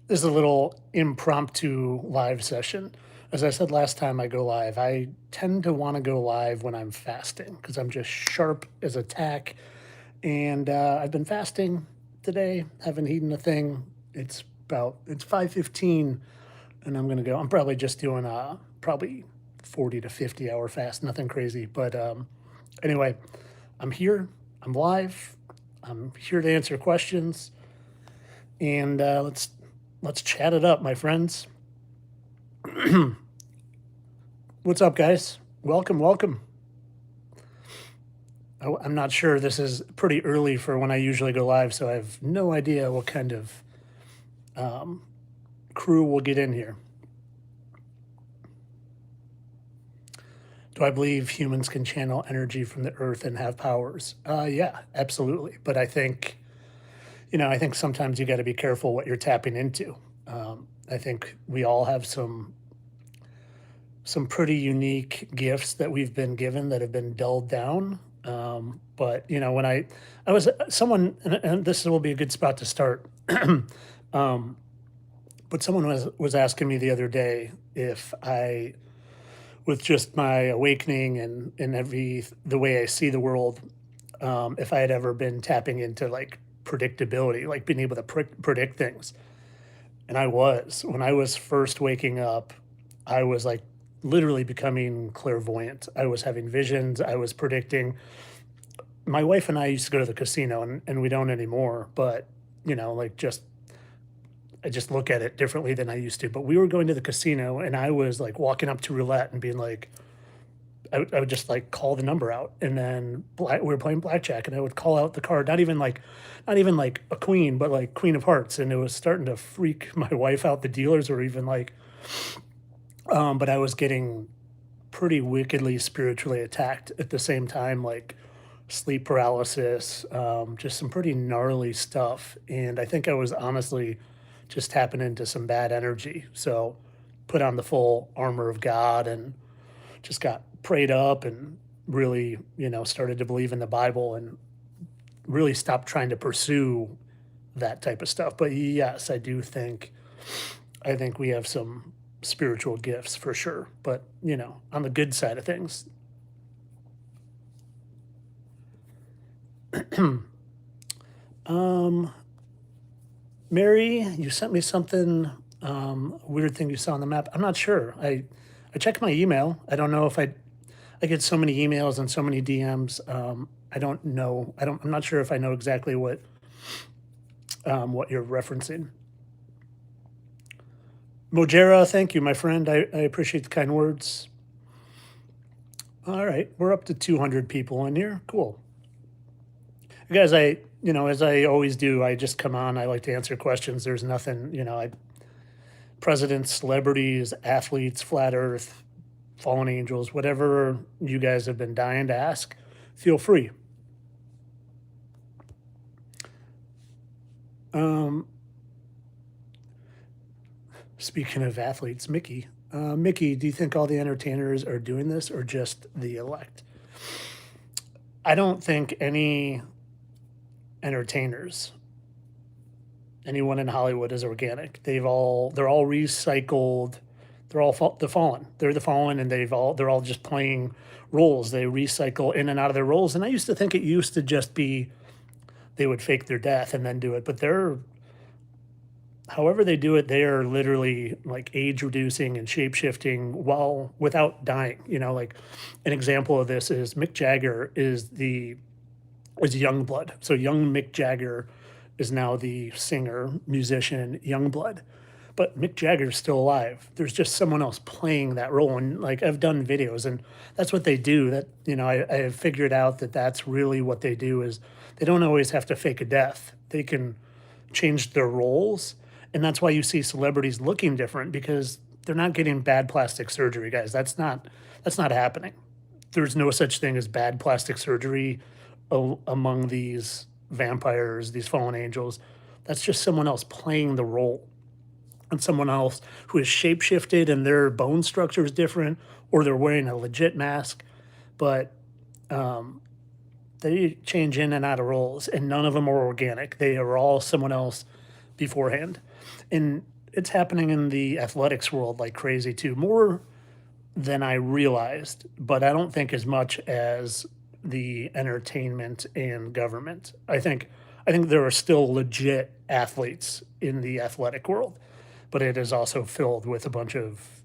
This is a little impromptu live session. As I said last time I go live, I tend to want to go live when I'm fasting because I'm just sharp as a tack. And I've been fasting today, haven't eaten a thing. It's 5:15, and I'm gonna go. I'm probably just doing a probably 40 to 50 hour fast, nothing crazy. But anyway, I'm here. I'm live. I'm here to answer questions, and let's chat it up, my friends. What's up, guys? Welcome, welcome. I'm not sure. This is pretty early for when I usually go live, so I have no idea what kind of crew will get in here. Do I believe humans can channel energy from the earth and have powers? Yeah, absolutely. But I think sometimes you got to be careful what you're tapping into. I think we all have some pretty unique gifts that we've been given that have been dulled down. But when I was someone, and this will be a good spot to start. But someone was asking me the other day if I, with just my awakening and the way I see the world, if I had ever been tapping into like predictability, like being able to predict things. And when I was first waking up, I was like literally becoming clairvoyant. I was having visions. I was predicting. My wife and I used to go to the casino, and we don't anymore. But I just look at it differently than I used to. But we were going to the casino, and I was like walking up to roulette and being like, I would just like call the number out, and then we were playing blackjack, and I would call out the card, not even like a queen, but like queen of hearts, and it was starting to freak my wife out. The dealers were even like, but I was getting pretty wickedly spiritually attacked at the same time, like sleep paralysis, just some pretty gnarly stuff. And I think I was honestly just tapping into some bad energy. So put on the full armor of God and just got prayed up and really, started to believe in the Bible and really stopped trying to pursue that type of stuff. But yes, I think we have some spiritual gifts for sure. But, on the good side of things, um, Mary, you sent me something, weird thing you saw on the map. I'm not sure. I checked my email. I don't know if I get so many emails and so many DMs. I don't know. I'm not sure if I know exactly what you're referencing. Mojera, thank you, my friend. I appreciate the kind words. All right, we're up to 200 people in here. Cool. Guys, as I always do, I just come on. I like to answer questions. There's nothing, presidents, celebrities, athletes, flat earth, fallen angels, whatever you guys have been dying to ask, feel free. Speaking of athletes, Mickey, do you think all the entertainers are doing this or just the elect? I don't think any entertainers, anyone in Hollywood is organic. They're all recycled. They're all the fallen. They're the fallen, and they're all just playing roles. They recycle in and out of their roles. And I used to think it used to just be they would fake their death and then do it, but however they do it, they are literally like age reducing and shape shifting while without dying. Like an example of this is Mick Jagger is Youngblood. So young Mick Jagger is now the singer, musician, Youngblood. But Mick Jagger's still alive. There's just someone else playing that role. And like I've done videos and that's what they do. That, I have figured out that that's really what they do is they don't always have to fake a death. They can change their roles. And that's why you see celebrities looking different because they're not getting bad plastic surgery, guys. That's not happening. There's no such thing as bad plastic surgery among these vampires, these fallen angels. That's just someone else playing the role and someone else who is shapeshifted and their bone structure is different or they're wearing a legit mask. But they change in and out of roles and none of them are organic. They are all someone else beforehand. And it's happening in the athletics world like crazy too, more than I realized, but I don't think as much as the entertainment and government. I think there are still legit athletes in the athletic world, but it is also filled with a bunch of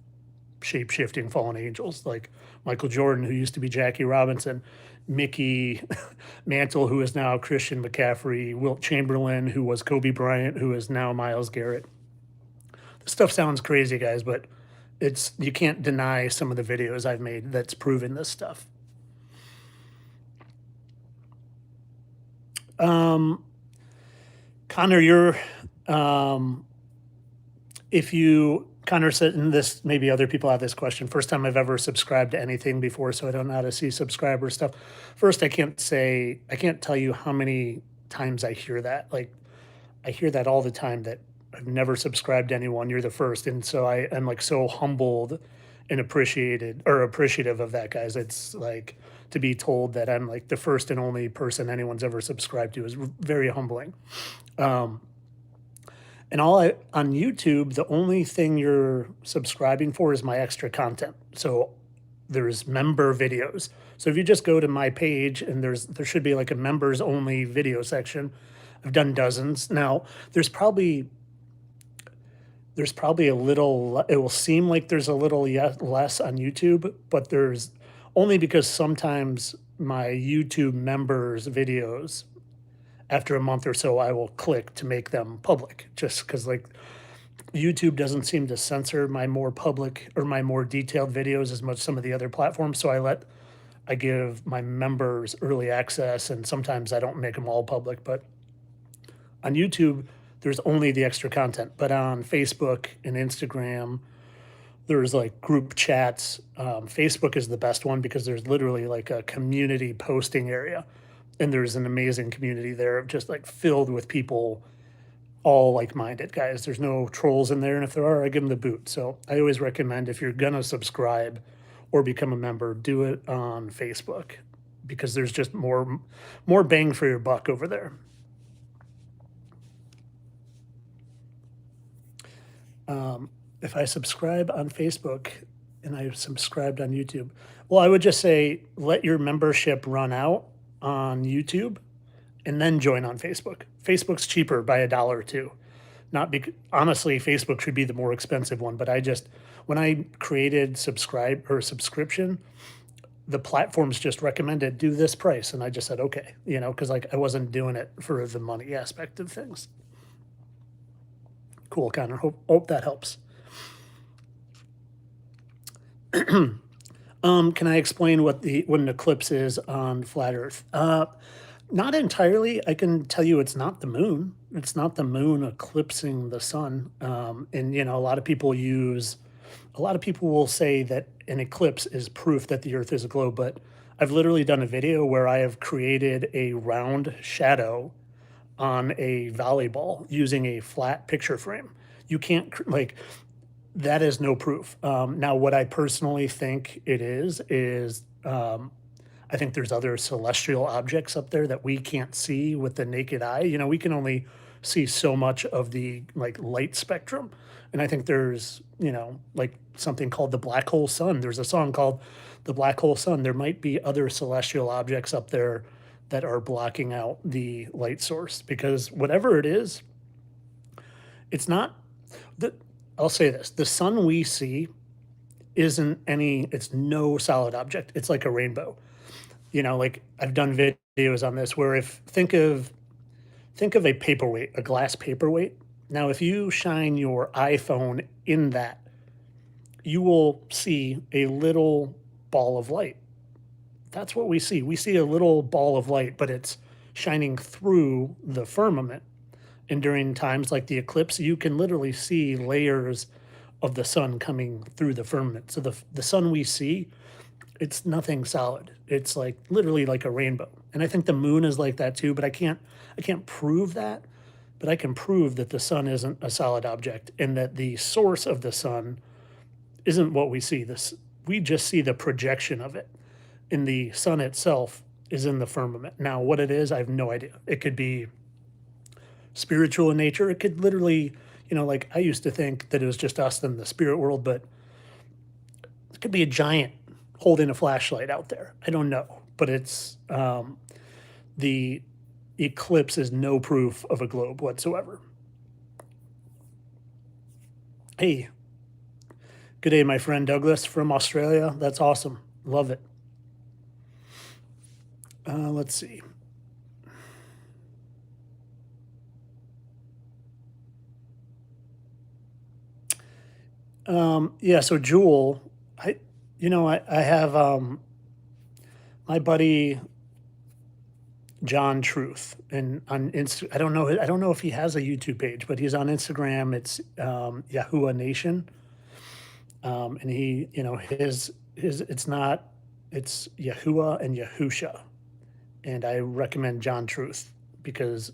shape-shifting fallen angels like Michael Jordan, who used to be Jackie Robinson, Mickey Mantle, who is now Christian McCaffrey, Wilt Chamberlain, who was Kobe Bryant, who is now Myles Garrett. This stuff sounds crazy, guys, but it's you can't deny some of the videos I've made that's proven this stuff. Um, Connor, you're if you Connor said, and this maybe other people have this question. First time I've ever subscribed to anything before, so I don't know how to see subscriber stuff. First, I can't tell you how many times I hear that. Like I hear that all the time that I've never subscribed to anyone. You're the first, and so I am like so humbled and appreciative of that, guys. It's like to be told that I'm like the first and only person anyone's ever subscribed to is very humbling. Um, and on YouTube, the only thing you're subscribing for is my extra content. So there's member videos. So if you just go to my page and there should be like a members only video section. I've done dozens. Now, there's probably a little, it will seem like there's a little less on YouTube, but there's only because sometimes my YouTube members videos, after a month or so, I will click to make them public just because like YouTube doesn't seem to censor my more public or my more detailed videos as much as some of the other platforms. So I give my members early access, and sometimes I don't make them all public, but on YouTube, there's only the extra content. But on Facebook and Instagram, there's like group chats. Facebook is the best one because there's literally like a community posting area. And there's an amazing community there of just like filled with people, all like minded guys. There's no trolls in there. And if there are, I give them the boot. So I always recommend if you're going to subscribe or become a member, do it on Facebook because there's just more bang for your buck over there. If I subscribe on Facebook and I subscribed on YouTube, well, I would just say let your membership run out on YouTube and then join on Facebook. Facebook's cheaper by $1 or two. Honestly, Facebook should be the more expensive one, but when I created subscription, the platforms just recommended do this price, and I just said okay, because like I wasn't doing it for the money aspect of things. Cool, Connor. Hope that helps. Can I explain what an eclipse is on flat Earth? Not entirely. I can tell you it's not the moon. It's not the moon eclipsing the sun. And a lot of people will say that an eclipse is proof that the Earth is a globe, but I've literally done a video where I have created a round shadow on a volleyball using a flat picture frame. You can't like that is no proof. Now, what I personally think it is I think there's other celestial objects up there that we can't see with the naked eye. We can only see so much of the like light spectrum, and I think there's like something called the black hole sun. There's a song called the black hole sun. There might be other celestial objects up there that are blocking out the light source because whatever it is, it's not the. I'll say this: the sun we see it's no solid object. It's like a rainbow. Like I've done videos on this where think of a paperweight, a glass paperweight. Now, if you shine your iPhone in that, you will see a little ball of light. That's what we see. We see a little ball of light, but it's shining through the firmament. And during times like the eclipse, you can literally see layers of the sun coming through the firmament. So the sun we see, it's nothing solid. It's like literally like a rainbow. And I think the moon is like that too, but I can't prove that, but I can prove that the sun isn't a solid object and that the source of the sun isn't what we see. We just see the projection of it. And the sun itself is in the firmament. Now, what it is, I have no idea. It could be spiritual in nature. It could literally, You know, like I used to think that it was just us in the spirit world, but it could be a giant holding a flashlight out there. I don't know, but it's the eclipse is no proof of a globe whatsoever. Hey, good day, my friend Douglas from Australia. That's awesome. Love it. Let's see. Yeah, so Jewel, I have my buddy John Truth, and on Insta, I don't know if he has a YouTube page, but he's on Instagram. It's Yahuwah Nation, and he, it's not, it's Yahuwah and Yahusha, and I recommend John Truth because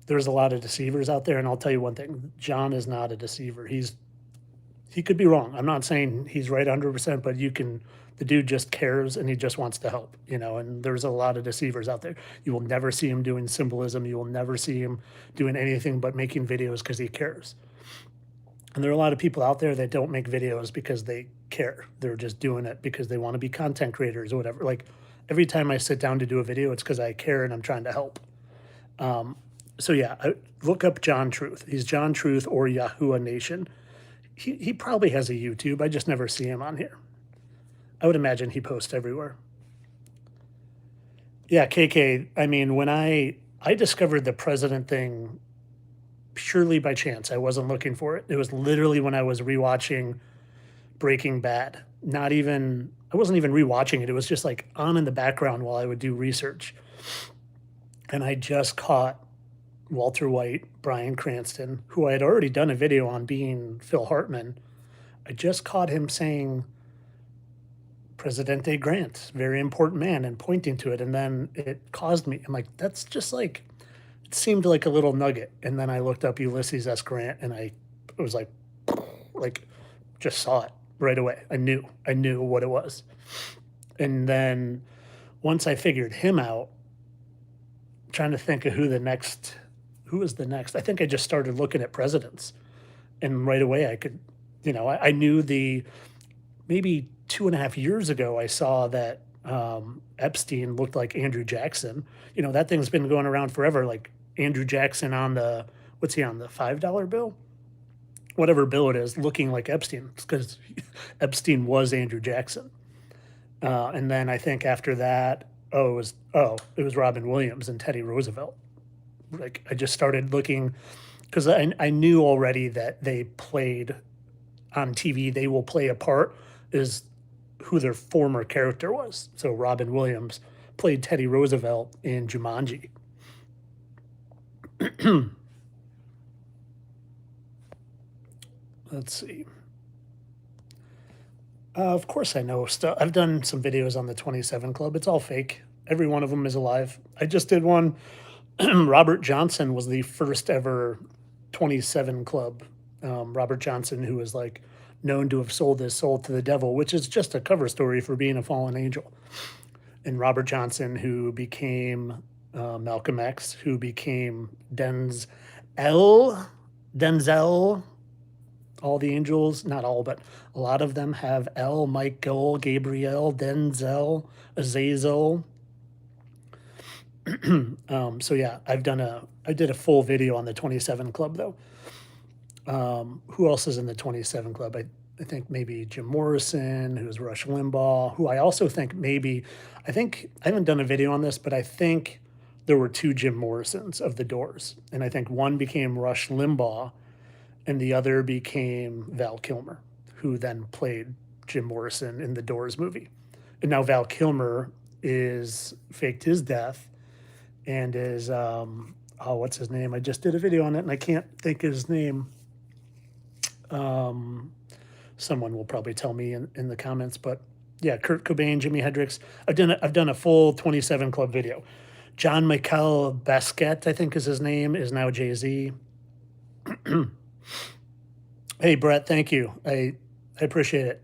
there's a lot of deceivers out there, and I'll tell you one thing: John is not a deceiver. He could be wrong. I'm not saying he's right 100%, but the dude just cares and he just wants to help, and there's a lot of deceivers out there. You will never see him doing symbolism. You will never see him doing anything but making videos because he cares. And there are a lot of people out there that don't make videos because they care. They're just doing it because they want to be content creators or whatever. Like every time I sit down to do a video, it's because I care and I'm trying to help. So yeah, look up John Truth. He's John Truth or Yahuwah Nation. He probably has a YouTube. I just never see him on here. I would imagine he posts everywhere. Yeah, KK. I mean, when I discovered the president thing purely by chance. I wasn't looking for it. It was literally when I was rewatching Breaking Bad. I wasn't even rewatching it. It was just like on in the background while I would do research. And I just caught Walter White, Bryan Cranston, who I had already done a video on being Phil Hartman. I just caught him saying Presidente Grant, very important man, and pointing to it. And then it caused me, I'm like, that's just like, it seemed like a little nugget. And then I looked up Ulysses S. Grant and it was like, just saw it right away. I knew what it was. And then once I figured him out, trying to think of who was the next. I think I just started looking at presidents, and right away I could, I knew maybe 2.5 years ago I saw that Epstein looked like Andrew Jackson. That thing's been going around forever. Like Andrew Jackson what's he on, the $5 bill? Whatever bill it is, looking like Epstein, because Epstein was Andrew Jackson. And then I think after that, it was Robin Williams and Teddy Roosevelt. Like I just started looking because I knew already that they played on TV. They will play a part is who their former character was. So Robin Williams played Teddy Roosevelt in Jumanji. Let's see. Of course I know stuff. I've done some videos on the 27 Club. It's all fake. Every one of them is alive. I just did one. Robert Johnson was the first ever 27 Club. Robert Johnson, who was like known to have sold his soul to the devil, which is just a cover story for being a fallen angel. And Robert Johnson, who became Malcolm X, who became Denzel. All the angels, not all, but a lot of them have L, Michael, Gabriel, Denzel, Azazel. So yeah, I did a full video on the 27 Club though. Who else is in the 27 Club? I think maybe Jim Morrison, who's Rush Limbaugh, who I also think I haven't done a video on this, but I think there were two Jim Morrisons of the Doors. And I think one became Rush Limbaugh and the other became Val Kilmer, who then played Jim Morrison in the Doors movie. And now Val Kilmer faked his death and is, what's his name? I just did a video on it and I can't think of his name. Someone will probably tell me in the comments, but yeah, Kurt Cobain, Jimi Hendrix. I've done a full 27 Club video. John Michael Basquiat, I think is his name, is now Jay-Z. Hey, Brett, thank you. I appreciate it.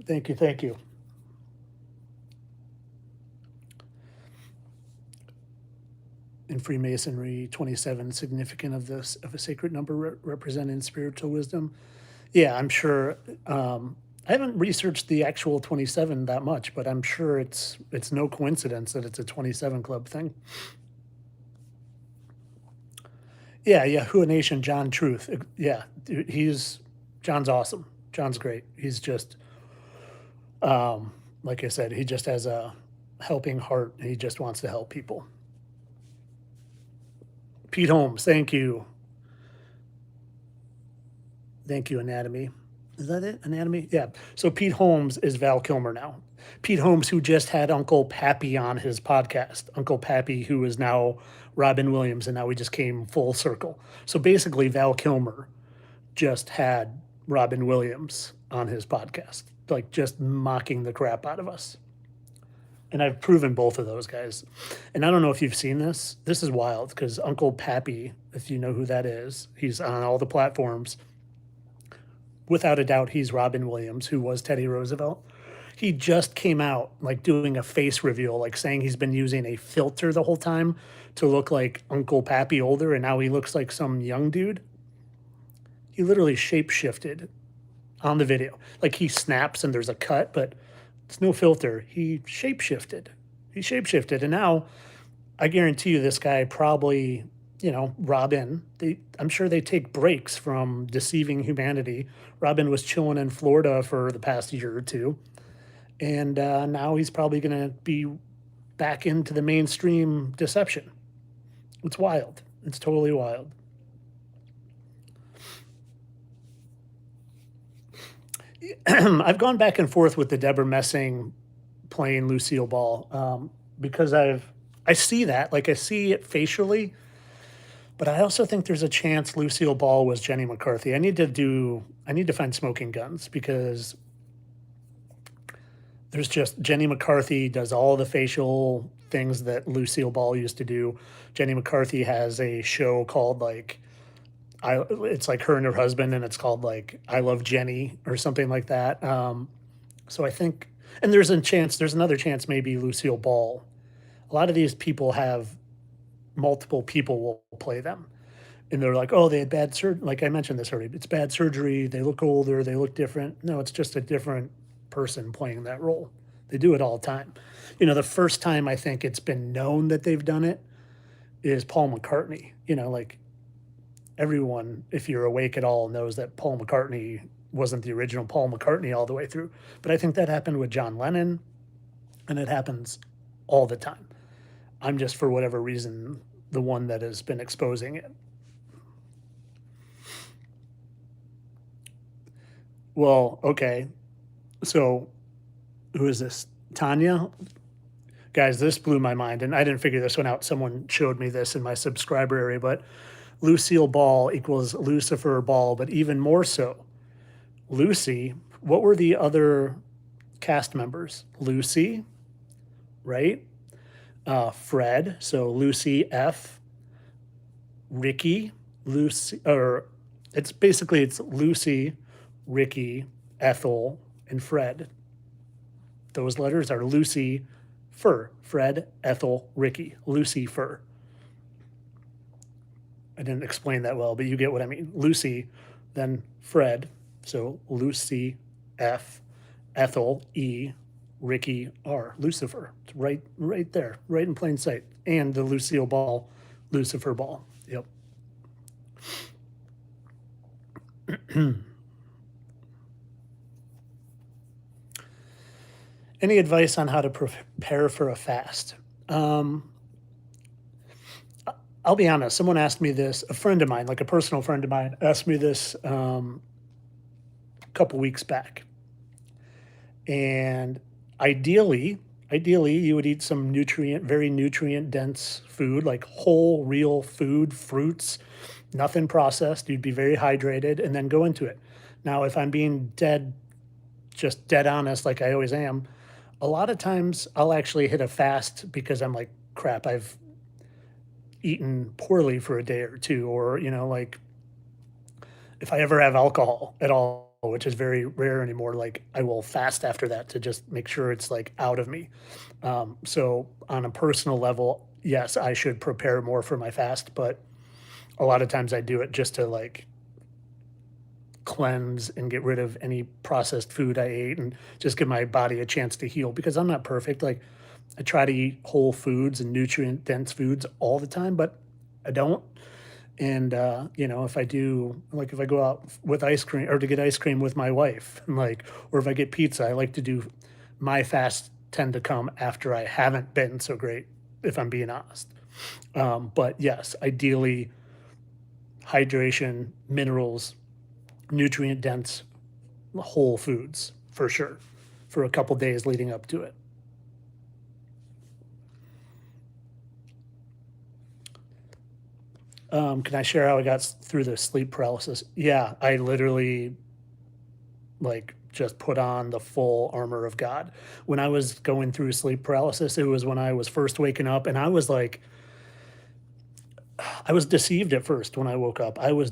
Thank you. in Freemasonry, 27 significant of this of a sacred number representing spiritual wisdom. Yeah, I'm sure. I haven't researched the actual 27 that much, but I'm sure it's no coincidence that it's a 27 club thing. Yeah, Yahuwah Nation, John Truth. Yeah, dude, John's awesome. John's great. He's just like I said, he just has a helping heart. And he just wants to help people. Pete Holmes, thank you, Anatomy. Is that it? Anatomy? Yeah. So Pete Holmes is Val Kilmer now. Pete Holmes, who just had Uncle Pappy on his podcast. Uncle Pappy, who is now Robin Williams, and now we just came full circle. So basically, Val Kilmer just had Robin Williams on his podcast, like just mocking the crap out of us. And I've proven both of those guys. And I don't know if you've seen this. This is wild because Uncle Pappy, if you know who that is, he's on all the platforms. Without a doubt, he's Robin Williams, who was Teddy Roosevelt. He just came out like doing a face reveal, like saying he's been using a filter the whole time to look like Uncle Pappy older, and now he looks like some young dude. He literally shapeshifted on the video. Like he snaps and there's a cut, but it's no filter. He shapeshifted. And now I guarantee you this guy probably, Robin, I'm sure they take breaks from deceiving humanity. Robin was chilling in Florida for the past year or two. And now he's probably going to be back into the mainstream deception. It's wild. It's totally wild. I've gone back and forth with the Deborah Messing playing Lucille Ball because I see that, like I see it facially, but I also think there's a chance Lucille Ball was Jenny McCarthy. I need to find smoking guns because there's just Jenny McCarthy does all the facial things that Lucille Ball used to do. Jenny McCarthy has a show called it's like her and her husband, and it's called like I Love Jenny or something like that. So I think, and there's another chance maybe Lucille Ball. A lot of these people have multiple people will play them, and they're like, oh, they had bad surgery. Like I mentioned this already, it's bad surgery. They look older. They look different. No, it's just a different person playing that role. They do it all the time. The first time I think it's been known that they've done it is Paul McCartney. Like everyone, if you're awake at all, knows that Paul McCartney wasn't the original Paul McCartney all the way through. But I think that happened with John Lennon, and it happens all the time. I'm just, for whatever reason, the one that has been exposing it. Well, okay. So, who is this? Tanya? Guys, this blew my mind, and I didn't figure this one out. Someone showed me this in my subscriber area, but Lucille Ball equals Lucifer Ball, but even more so. Lucy, what were the other cast members? Lucy, right? Fred, so Lucy F. Ricky, Lucy, or it's Lucy, Ricky, Ethel, and Fred. Those letters are Lucy Fur. Fred, Ethel, Ricky. Lucy Fur. I didn't explain that well, but you get what I mean. Lucy, then Fred, so Lucy F, Ethel E, Ricky R. Lucifer. It's right there, right in plain sight. And the Lucille Ball, Lucifer Ball. Yep. Any advice on how to prepare for a fast? I'll be honest. Someone asked me this. A friend of mine, like a personal friend of mine, asked me this a couple weeks back. And ideally, you would eat some very nutrient dense food, like whole, real food, fruits, nothing processed. You'd be very hydrated, and then go into it. Now, if I'm being dead honest, like I always am, a lot of times I'll actually hit a fast because I'm like, crap, I've eaten poorly for a day or two, or, like if I ever have alcohol at all, which is very rare anymore, like I will fast after that to just make sure it's like out of me. So on a personal level, yes, I should prepare more for my fast, but a lot of times I do it just to like cleanse and get rid of any processed food I ate and just give my body a chance to heal because I'm not perfect. Like I try to eat whole foods and nutrient dense foods all the time, but I don't. And you know, if I do, like if I go out with ice cream or to get ice cream with my wife, and like, or if I get pizza, I like to do my fasts tend to come after I haven't been so great, if I'm being honest. But yes, ideally, hydration, minerals, nutrient dense whole foods for sure for a couple days leading up to it. Can I share how I got through the sleep paralysis? Yeah, I literally like just put on the full armor of God. When I was going through sleep paralysis, it was when I was first waking up and I was like, I was deceived at first when I woke up. I was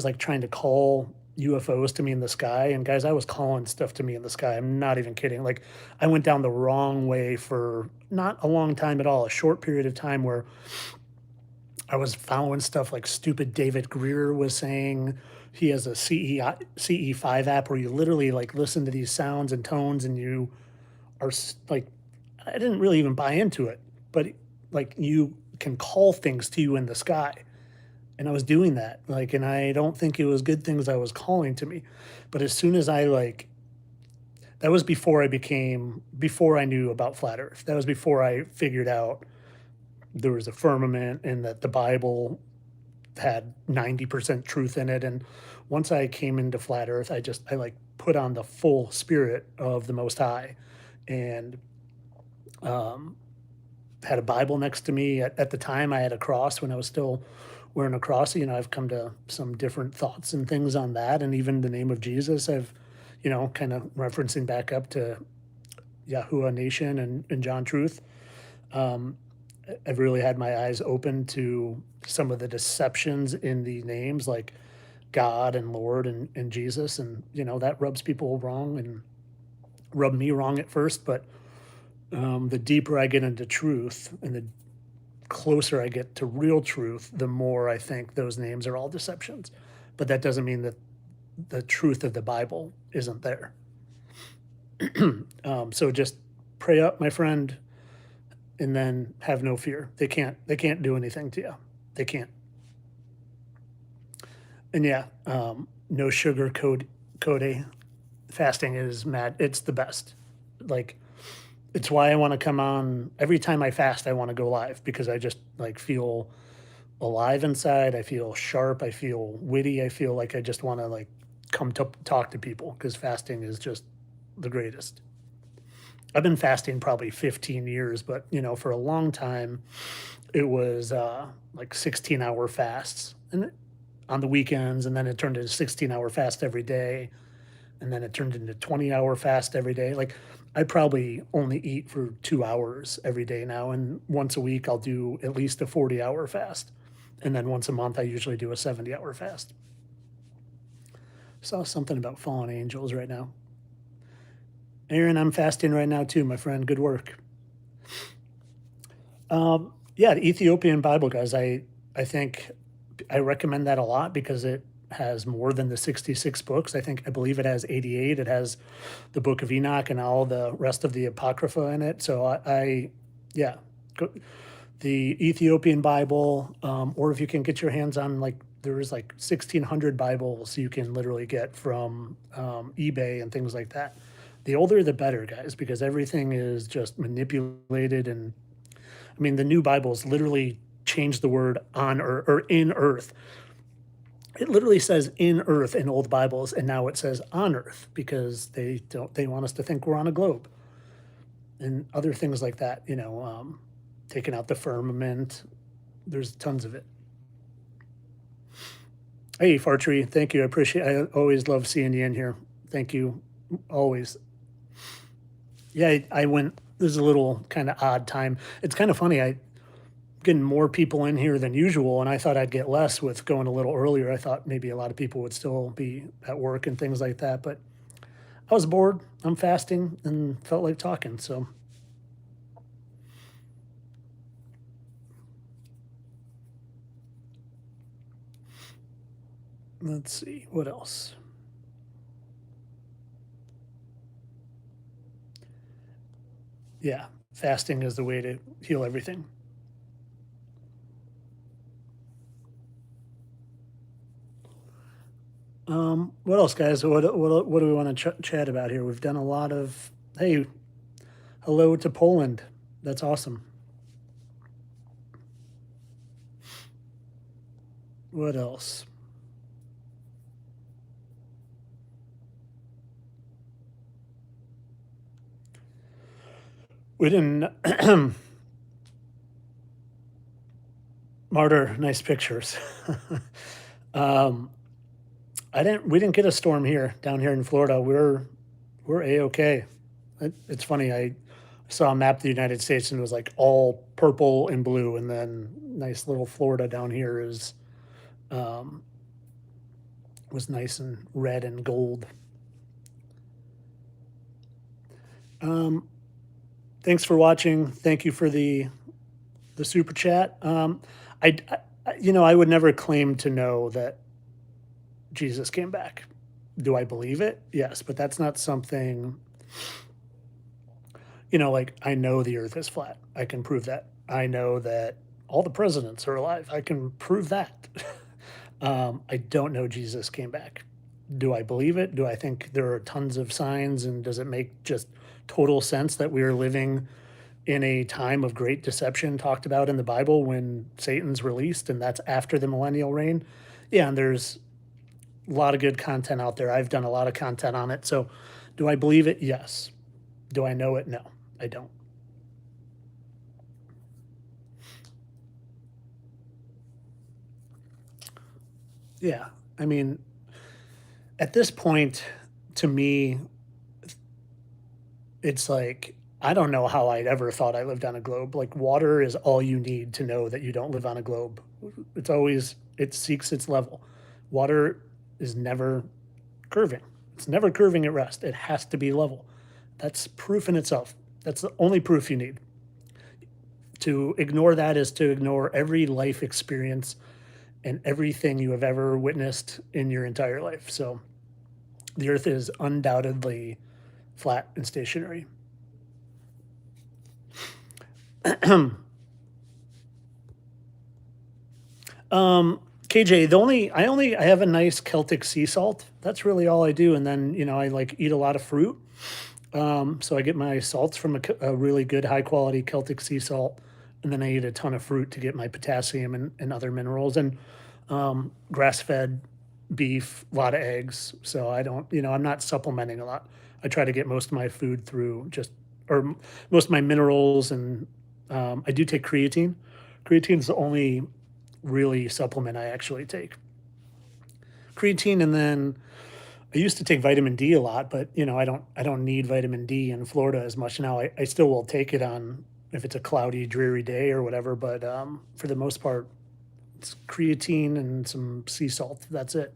like trying to call UFOs to me in the sky. And guys, I was calling stuff to me in the sky. I'm not even kidding. Like I went down the wrong way for not a long time at all, a short period of time where I was following stuff like stupid David Greer was saying. He has a CE5 app where you literally like listen to these sounds and tones and you are like, I didn't really even buy into it, but like you can call things to you in the sky. And I was doing that. Like, and I don't think it was good things I was calling to me. But as soon as I like, that was before I knew about flat earth. That was before I figured out there was a firmament and that the Bible had 90% truth in it. And once I came into flat earth, I like put on the full spirit of the Most High and um, had a Bible next to me. At the time, I had a cross when I was still wearing a cross. You know, I've come to some different thoughts and things on that. And even the name of Jesus, I've, you know, kind of referencing back up to Yahuwah Nation and John Truth. Um, I've really had my eyes open to some of the deceptions in the names like God and Lord and Jesus. And, you know, that rubs people wrong and rubbed me wrong at first. But the deeper I get into truth and the closer I get to real truth, the more I think those names are all deceptions. But that doesn't mean that the truth of the Bible isn't there. So just pray up, my friend, and then have no fear. They can't do anything to you. They can't. And yeah, no sugar code fasting is mad. It's the best. Like it's why I want to come on every time I fast. I want to go live because I just like feel alive inside. I feel sharp. I feel witty. I feel like I just want to like come to talk to people because fasting is just the greatest. I've been fasting probably 15 years, but you know, for a long time, it was like 16-hour fasts and on the weekends, and then it turned into 16-hour fast every day, and then it turned into 20-hour fast every day. Like I probably only eat for 2 hours every day now, and once a week I'll do at least a 40-hour fast, and then once a month I usually do a 70-hour fast. Saw something about fallen angels right now. Aaron, I'm fasting right now too, my friend. Good work. Yeah, the Ethiopian Bible, guys. I think I recommend that a lot because it has more than the 66 books. I believe it has 88. It has the Book of Enoch and all the rest of the Apocrypha in it. So yeah, the Ethiopian Bible, or if you can get your hands on like there is like 1,600 Bibles you can literally get from eBay and things like that. The older the better, guys, because everything is just manipulated. And I mean, the new Bibles literally changed the word on earth or in earth. It literally says in earth in old Bibles, and now it says on earth because they want us to think we're on a globe and other things like that. You know, taking out the firmament. There's tons of it. Hey, Fartree, thank you. I appreciate. I always love seeing you in here. Thank you, always. Yeah, I went. There's a little kind of odd time. It's kind of funny. I getting more people in here than usual, and I thought I'd get less with going a little earlier. I thought maybe a lot of people would still be at work and things like that, but I was bored. I'm fasting and felt like talking. So Let's see, what else? Yeah, fasting is the way to heal everything. What else, guys? What do we want to chat about here? We've done a lot of. Hey, hello to Poland. That's awesome. What else? We didn't. Martyr, nice pictures. um, I didn't. We didn't get a storm here down here in Florida. We're a okay. It's funny. I saw a map of the United States and it was like all purple and blue, and then nice little Florida down here is um, was nice and red and gold. Um, Thanks for watching. Thank you for the super chat. I would never claim to know that Jesus came back. Do I believe it? Yes, but that's not something, like I know the earth is flat. I can prove that. I know that all the presidents are alive. I can prove that. I don't know Jesus came back. Do I believe it? Do I think there are tons of signs? And does it make just total sense that we are living in a time of great deception talked about in the Bible when Satan's released, and that's after the millennial reign? Yeah, and there's a lot of good content out there. I've done a lot of content on it. So, do I believe it? Yes. Do I know it? No, I don't. Yeah. I mean, at this point, to me, it's like, I don't know how I'd ever thought I lived on a globe. Like, water is all you need to know that you don't live on a globe. It seeks its level. Water is never curving. It's never curving at rest. It has to be level. That's proof in itself. That's the only proof you need. To ignore that is to ignore every life experience and everything you have ever witnessed in your entire life. So the earth is undoubtedly flat and stationary. KJ, I have a nice Celtic sea salt. That's really all I do. And then, I like eat a lot of fruit. So I get my salts from a really good high quality Celtic sea salt. And then I eat a ton of fruit to get my potassium and other minerals, and grass fed beef, a lot of eggs. So I don't, I'm not supplementing a lot. I try to get most of my food through or most of my minerals. And I do take creatine. Creatine is the only really supplement I actually take. Creatine, and then I used to take vitamin D a lot, but I don't need vitamin D in Florida as much now. I still will take it on if it's a cloudy, dreary day or whatever, but for the most part, it's creatine and some sea salt. That's it.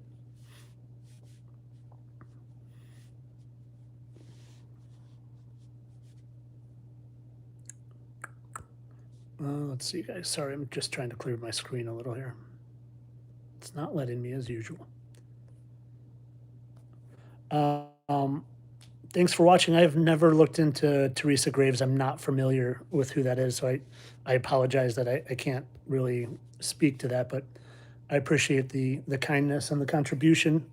Let's see, guys. Sorry, I'm just trying to clear my screen a little here. It's not letting me as usual. Um, Thanks for watching. I've never looked into Teresa Graves. I'm not familiar with who that is, so I apologize that I can't really speak to that, but I appreciate the kindness and the contribution.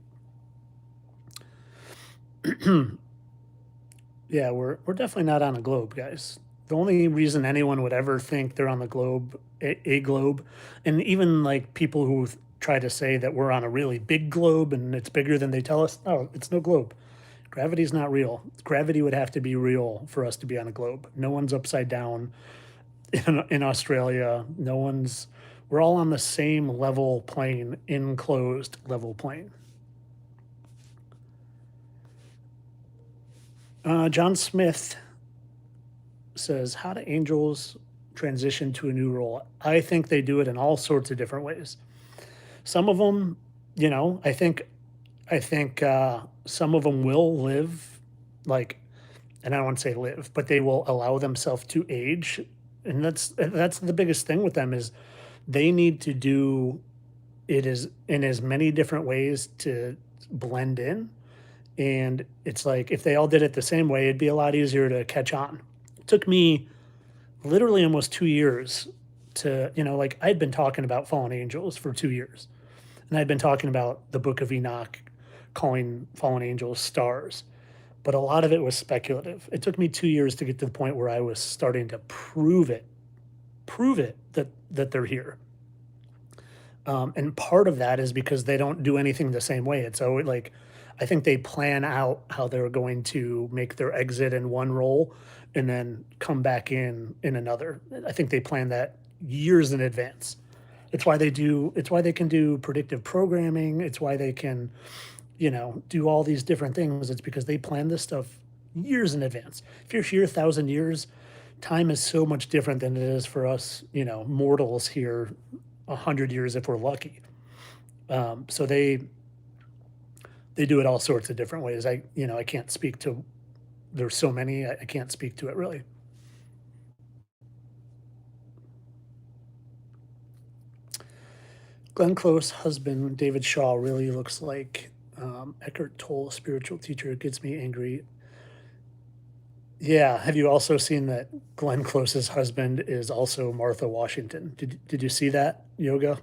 Yeah, we're definitely not on a globe, guys. The only reason anyone would ever think they're on the globe, a globe, and even like people who try to say that we're on a really big globe and it's bigger than they tell us, no, it's no globe. Gravity's not real. Gravity would have to be real for us to be on a globe. No one's upside down in Australia. No one's, we're all on the same level plane, enclosed level plane. John Smith says, how do angels transition to a new role? I think they do it in all sorts of different ways. Some of them, I think some of them will live like, and I don't want to say live, but they will allow themselves to age, and that's the biggest thing with them is they need to do it is in as many different ways to blend in. And it's like if they all did it the same way, it'd be a lot easier to catch on. It took me literally almost 2 years to, like I'd been talking about fallen angels for 2 years. And I'd been talking about the book of Enoch, calling fallen angels stars. But a lot of it was speculative. It took me 2 years to get to the point where I was starting to prove it that they're here. And part of that is because they don't do anything the same way. It's always like, I think they plan out how they're going to make their exit in one role and then come back in another. I think they plan that years in advance. It's why they can do predictive programming. It's why they can, do all these different things. It's because they plan this stuff years in advance. If you're here 1,000 years, time is so much different than it is for us, mortals here 100 years if we're lucky. So they do it all sorts of different ways. I can't speak to. There's so many. I can't speak to it really. Glenn Close husband David Shaw really looks like Eckhart Tolle, spiritual teacher. It gets me angry. Yeah. Have you also seen that Glenn Close's husband is also Martha Washington? Did you see that, Yoga?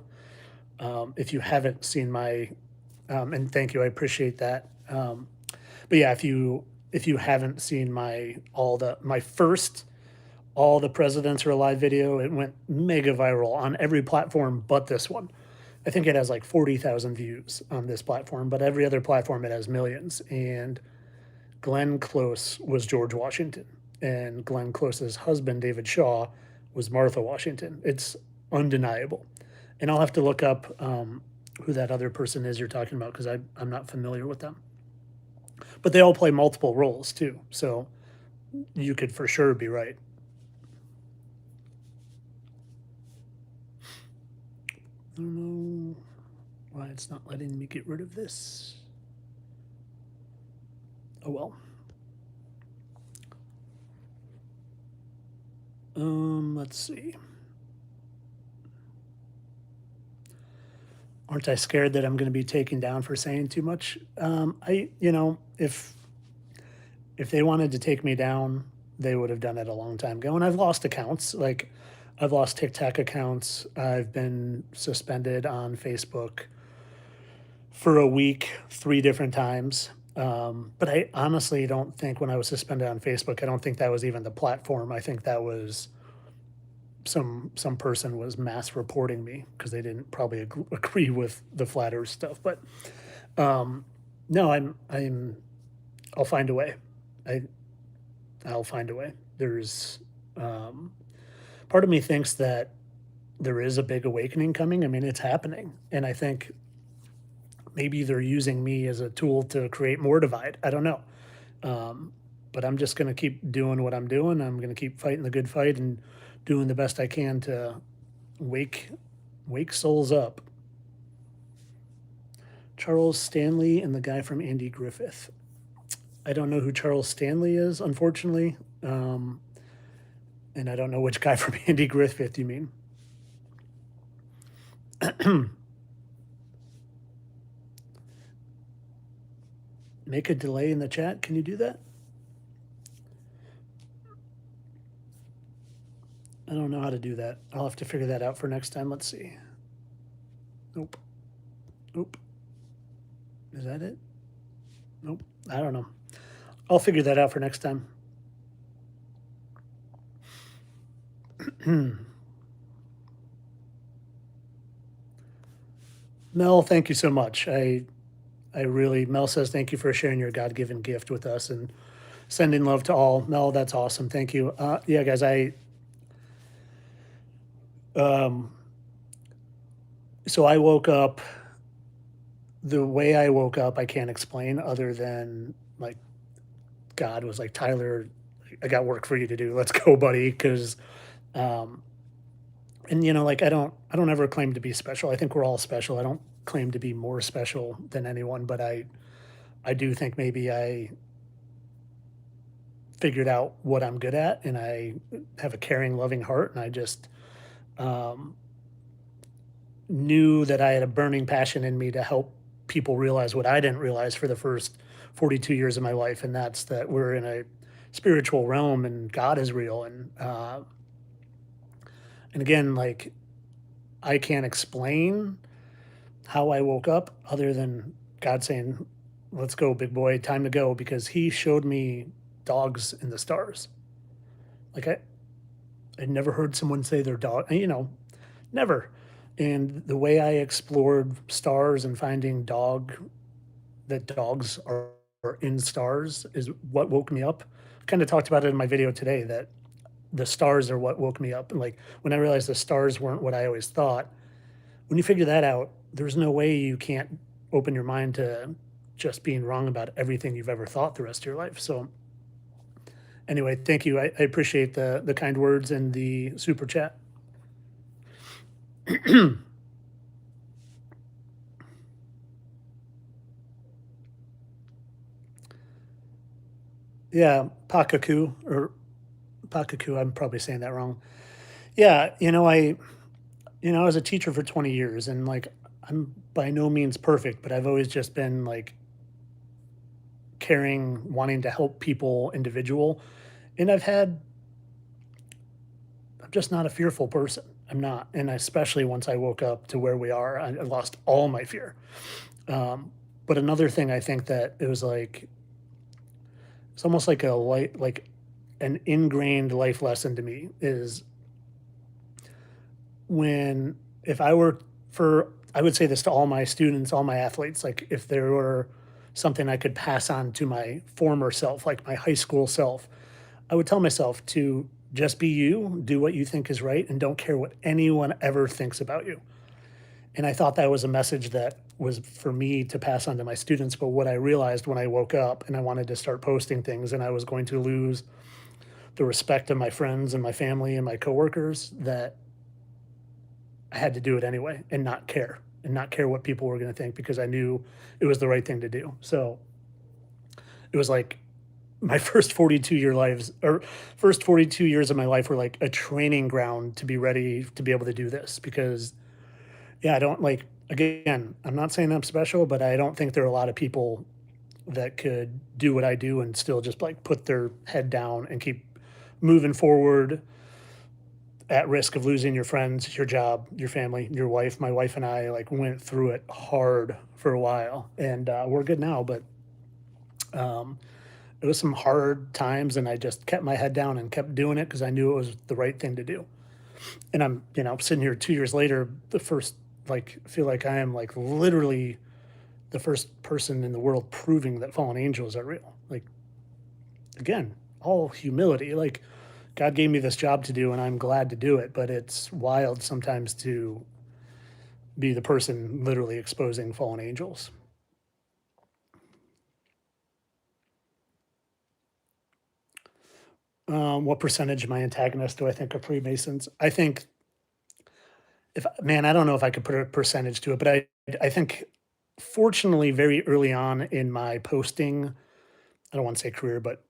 If you haven't seen my, and thank you, I appreciate that. But yeah, if you haven't seen my first all the presidents are alive video, it went mega viral on every platform but this one. I think it has like 40,000 views on this platform, but every other platform it has millions. And Glenn Close was George Washington, and Glenn Close's husband, David Shaw, was Martha Washington. It's undeniable. And I'll have to look up who that other person is you're talking about because I'm not familiar with them. But they all play multiple roles too, so you could for sure be right. I don't know why it's not letting me get rid of this. Oh well. Let's see. Aren't I scared that I'm going to be taken down for saying too much? If they wanted to take me down, they would have done it a long time ago. And I've lost accounts. Like, I've lost TikTok accounts. I've been suspended on Facebook for a week, 3 different times. But I honestly don't think when I was suspended on Facebook, I don't think that was even the platform. I think that was some person was mass reporting me because they didn't probably agree with the flat earth stuff. But no, I'll find a way. I'll find a way. There's part of me thinks that there is a big awakening coming. I mean, it's happening, and I think maybe they're using me as a tool to create more divide. I don't know. But I'm just going to keep doing what I'm doing. I'm going to keep fighting the good fight and doing the best I can to wake souls up. Charles Stanley and the guy from Andy Griffith. I don't know who Charles Stanley is, unfortunately. And I don't know which guy from Andy Griffith you mean. Make a delay in the chat. Can you do that? I don't know how to do that. I'll have to figure that out for next time. Let's see. Nope. Nope. Is that it? Nope. I don't know. I'll figure that out for next time. Mel, thank you so much. Mel says thank you for sharing your God-given gift with us and sending love to all. Mel, that's awesome. Thank you. Yeah, guys, so I woke up, the way I woke up, I can't explain other than like God was like, Tyler, I got work for you to do. Let's go, buddy. Cause, and like, I don't ever claim to be special. I think we're all special. I don't claim to be more special than anyone, but I do think maybe I figured out what I'm good at, and I have a caring, loving heart, and I just knew that I had a burning passion in me to help people realize what I didn't realize for the first 42 years of my life, and that's that we're in a spiritual realm and God is real. And again, like I can't explain how I woke up other than God saying, "Let's go, big boy, time to go," because He showed me dogs in the stars. Like I'd never heard someone say their dog, never. And the way I explored stars and finding that dogs are in stars is what woke me up. Kind of talked about it in my video today that the stars are what woke me up. And like when I realized the stars weren't what I always thought, when you figure that out, there's no way you can't open your mind to just being wrong about everything you've ever thought the rest of your life. So anyway, thank you. I appreciate the kind words and the super chat. Yeah, Pakaku or Pakaku. I'm probably saying that wrong. Yeah, I was a teacher for 20 years, and like I'm by no means perfect, but I've always just been like caring, wanting to help people individual. And I'm just not a fearful person. I'm not. And especially once I woke up to where we are, I lost all my fear. But another thing I think that it was like, it's almost like like an ingrained life lesson to me is when, if I were I would say this to all my students, all my athletes, like if there were something I could pass on to my former self, like my high school self, I would tell myself to just be you, do what you think is right, and don't care what anyone ever thinks about you. And I thought that was a message that was for me to pass on to my students. But what I realized when I woke up and I wanted to start posting things and I was going to lose the respect of my friends and my family and my coworkers, that I had to do it anyway and not care what people were going to think because I knew it was the right thing to do. So it was like my first 42 years of my life were like a training ground to be ready to be able to do this because yeah, I don't like, again, I'm not saying I'm special, but I don't think there are a lot of people that could do what I do and still just like put their head down and keep moving forward at risk of losing your friends, your job, your family, your wife. My wife and I like went through it hard for a while, and we're good now. But um, it was some hard times, and I just kept my head down and kept doing it because I knew it was the right thing to do. And I'm, sitting here 2 years later, the first, like, feel like I am like literally the first person in the world proving that fallen angels are real. Like, again, all humility. Like, God gave me this job to do, and I'm glad to do it. But it's wild sometimes to be the person literally exposing fallen angels. What percentage of my antagonists do I think are Freemasons? I think if man, I don't know if I could put a percentage to it, but I think fortunately very early on in my posting, I don't want to say career, but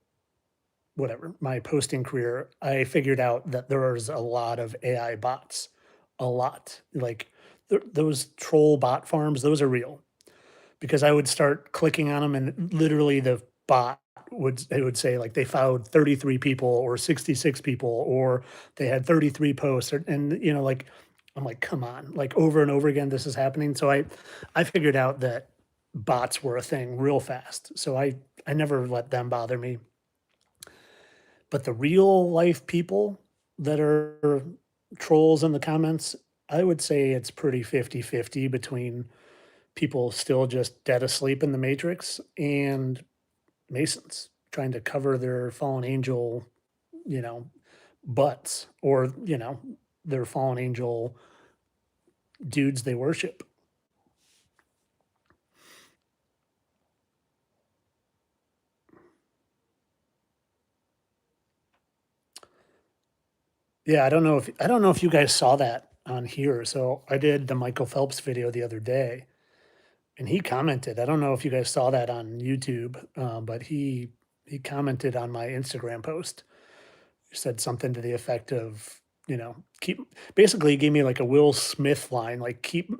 whatever, my posting career, I figured out that there's a lot of AI bots, a lot. Like those troll bot farms, those are real because I would start clicking on them and literally the bot would say like they followed 33 people or 66 people or they had 33 posts and like I'm like come on, like over and over again this is happening. So I figured out that bots were a thing real fast. So I never let them bother me. But the real life people that are trolls in the comments, I would say it's pretty 50-50 between people still just dead asleep in the matrix and Masons trying to cover their fallen angel, you know, butts or, their fallen angel dudes they worship. Yeah, I don't know if you guys saw that on here. So I did the Michael Phelps video the other day and he commented. I don't know if you guys saw that on YouTube, but he commented on my Instagram post. He said something to the effect of keep basically he gave me like a Will Smith line, like keep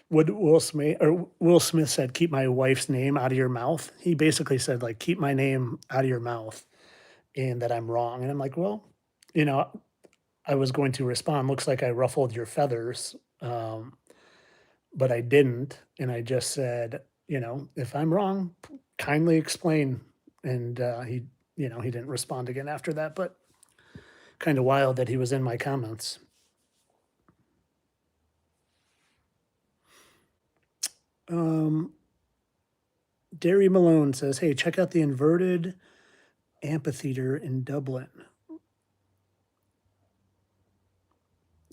what Will Smith said, keep my wife's name out of your mouth. He basically said like keep my name out of your mouth and that I'm wrong. And I'm like, well, you know, I was going to respond, looks like I ruffled your feathers. But I didn't. And I just said, if I'm wrong, kindly explain. And he didn't respond again after that, but kind of wild that he was in my comments. Um, Derry Malone says, hey, check out the inverted amphitheater in Dublin.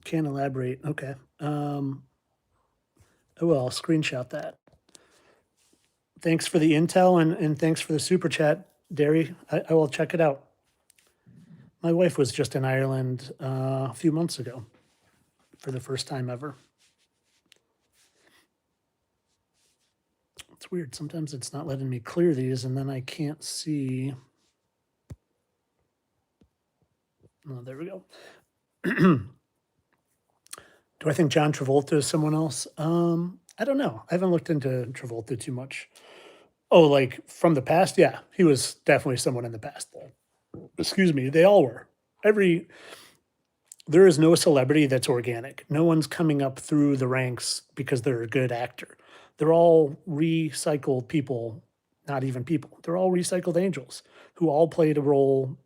Can't elaborate. Okay. I'll screenshot that. Thanks for the intel and thanks for the super chat, Derry. I will check it out. My wife was just in Ireland a few months ago for the first time ever. It's weird. Sometimes it's not letting me clear these and then I can't see. Oh, there we go. Do I think John Travolta is someone else? I don't know. I haven't looked into Travolta too much. Oh, like from the past? Yeah, he was definitely someone in the past. Excuse me. They all were. There is no celebrity that's organic. No one's coming up through the ranks because they're a good actor. They're all recycled people, not even people. They're all recycled angels who all played a role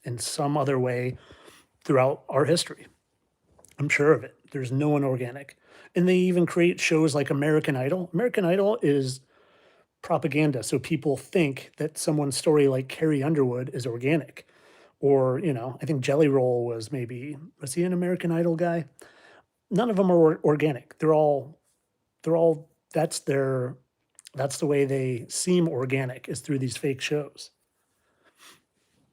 in some other way throughout our history. I'm sure of it. There's no one organic. And they even create shows like American Idol. American Idol is propaganda. So people think that someone's story like Carrie Underwood is organic. Or, I think Jelly Roll was he an American Idol guy? None of them are organic. They're all, that's the way they seem organic is through these fake shows.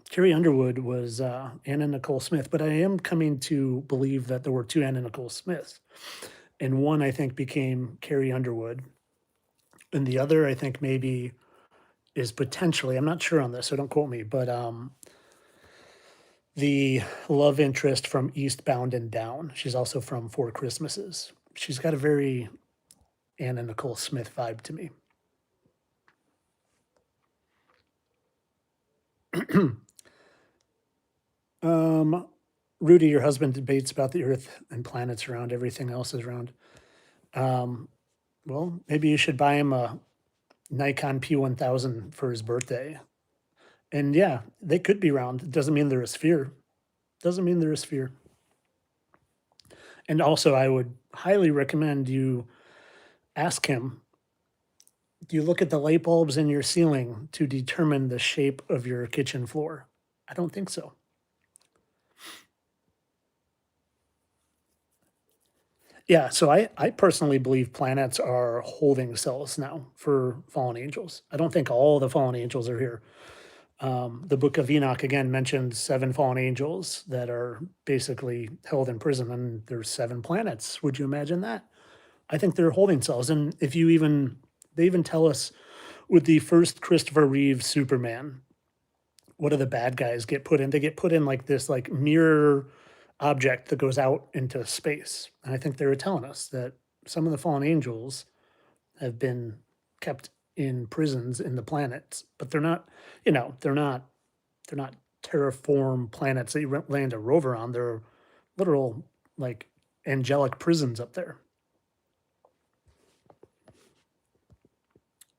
Carrie Underwood was Anna Nicole Smith, but I am coming to believe that there were two Anna Nicole Smiths. And one, I think, became Carrie Underwood. And the other, I think, maybe is potentially, I'm not sure on this, so don't quote me, but the love interest from Eastbound and Down. She's also from Four Christmases. She's got a very Anna Nicole Smith vibe to me. Rudy, your husband debates about the Earth and planets around, everything else is around. Well, maybe you should buy him a Nikon P1000 for his birthday. And yeah, they could be round. It doesn't mean they're a sphere. Doesn't mean they're a sphere. And also, I would highly recommend you ask him, do you look at the light bulbs in your ceiling to determine the shape of your kitchen floor? I don't think so. Yeah, so I personally believe planets are holding cells now for fallen angels. I don't think all the fallen angels are here. The book of Enoch again mentions 7 fallen angels that are basically held in prison, and there's 7 planets. Would you imagine that? I think they're holding cells, and they even tell us with the first Christopher Reeve Superman, what do the bad guys get put in? They get put in like this like mirror object that goes out into space. And I think they were telling us that some of the fallen angels have been kept in prisons in the planets, but they're not, they're not terraform planets that you land a rover on. They're literal like angelic prisons up there.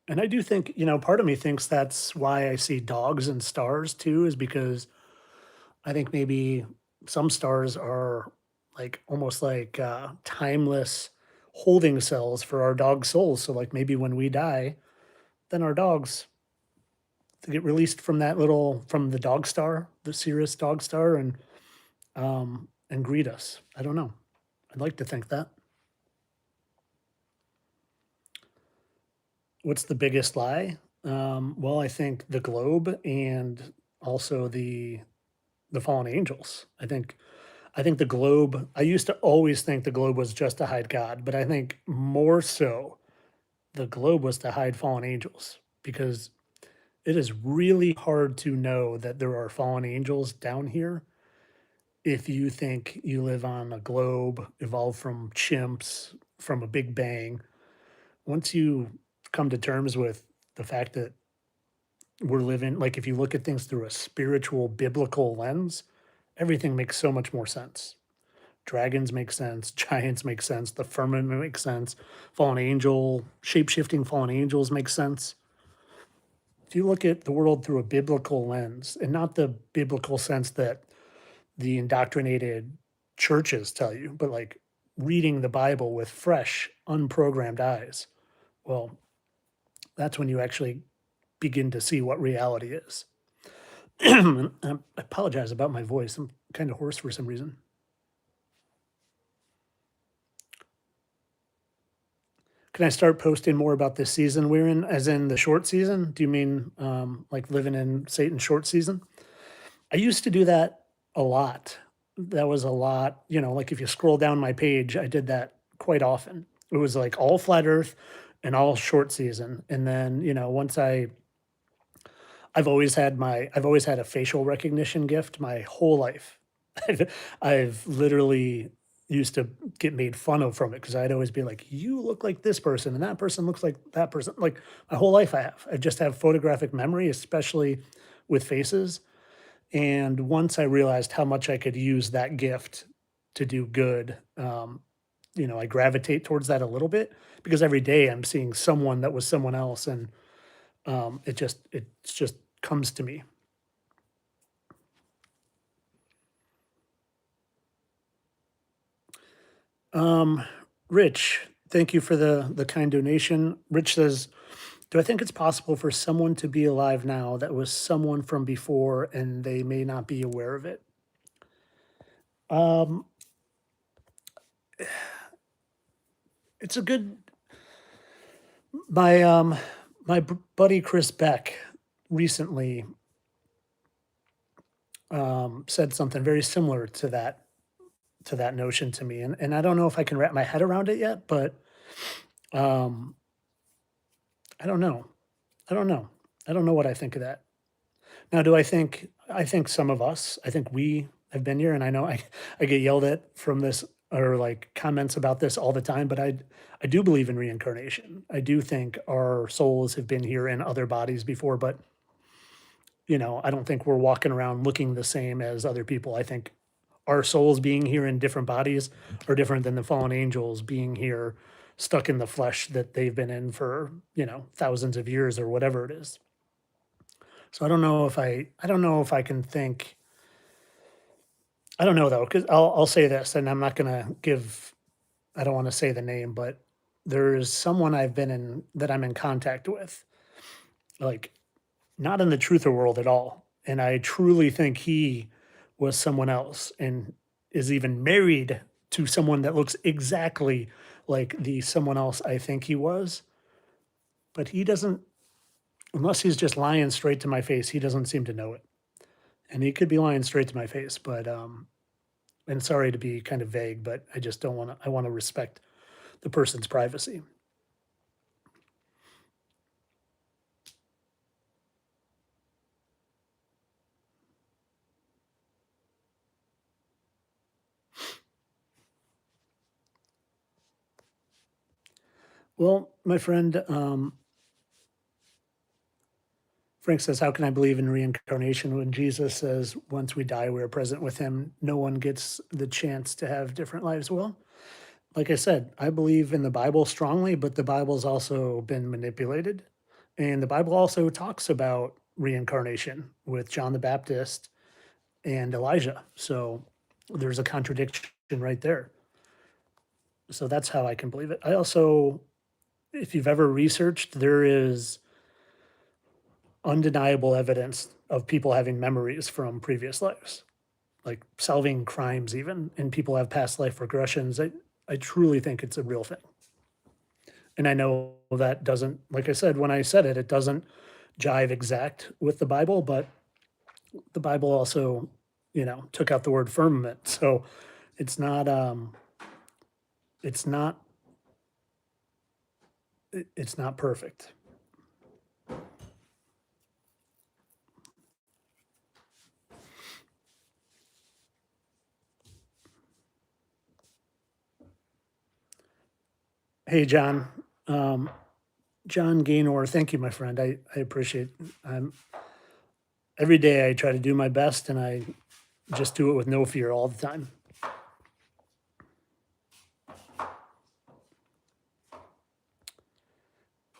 And I do think, part of me thinks that's why I see dogs and stars too, is because I think maybe some stars are like almost like timeless holding cells for our dog souls. So like maybe when we die, then our dogs they get released from from the dog star, the Sirius dog star, and greet us. I don't know. I'd like to think that. What's the biggest lie? Well, I think the globe and also the fallen angels. I think the globe. I used to always think the globe was just to hide God, but I think more so the globe was to hide fallen angels because it is really hard to know that there are fallen angels down here if you think you live on a globe evolved from chimps from a big bang, once you come to terms with the fact that we're living, like if you look at things through a spiritual biblical lens, everything makes so much more sense. Dragons make sense, giants make sense, the firmament makes sense, fallen angel, shape-shifting fallen angels make sense. If you look at the world through a biblical lens, and not the biblical sense that the indoctrinated churches tell you, but like reading the Bible with fresh, unprogrammed eyes, well, that's when you actually begin to see what reality is. I apologize about my voice. I'm kind of hoarse for some reason. Can I start posting more about this season we're in, as in the short season? Do you mean like living in Satan's short season? I used to do that a lot. That was a lot, like if you scroll down my page, I did that quite often. It was like all flat earth and all short season. And then, once I've always had a facial recognition gift my whole life. I've literally used to get made fun of from it because I'd always be like, "You look like this person, and that person looks like that person." Like my whole life, I just have photographic memory, especially with faces. And once I realized how much I could use that gift to do good, I gravitate towards that a little bit because every day I'm seeing someone that was someone else, and it just comes to me. Um, Rich, thank you for the kind donation. Rich says, "Do I think it's possible for someone to be alive now that was someone from before and they may not be aware of it?" Um, it's a good my buddy Chris Beck recently said something very similar to that notion to me, and I don't know if I can wrap my head around it yet, but um, I don't know. I don't know. I don't know what I think of that. Now, I think some of us, I think we have been here, and I know I get yelled at from this or like comments about this all the time, but I do believe in reincarnation. I do think our souls have been here in other bodies before, but I don't think we're walking around looking the same as other people. I think our souls being here in different bodies are different than the fallen angels being here stuck in the flesh that they've been in for, thousands of years or whatever it is. So I don't know if I can think. I don't know though, because I'll say this, and I'm not gonna give. I don't want to say the name, but there is someone I've been in that I'm in contact with, like not in the truther world at all, and I truly think he was someone else, and is even married to someone that looks exactly like the someone else I think he was, but he doesn't. Unless he's just lying straight to my face, he doesn't seem to know it, and he could be lying straight to my face, but and sorry to be kind of vague, but I just don't want to. I want to respect the person's privacy. Well, my friend Frank says, "How can I believe in reincarnation when Jesus says once we die, we're present with him? No one gets the chance to have different lives." Well, like I said, I believe in the Bible strongly, but the Bible's also been manipulated. And the Bible also talks about reincarnation with John the Baptist and Elijah. So there's a contradiction right there. So that's how I can believe it. I also, if you've ever researched, there is undeniable evidence of people having memories from previous lives, like solving crimes, even, and people have past life regressions. I truly think it's a real thing. And I know that doesn't, like I said, when I said it, it doesn't jive exact with the Bible, but the Bible also, took out the word firmament. So it's not, it's not, it's not perfect. Hey, John. Um, John Gaynor, thank you, my friend. I appreciate. I'm every day I try to do my best, and I just do it with no fear all the time.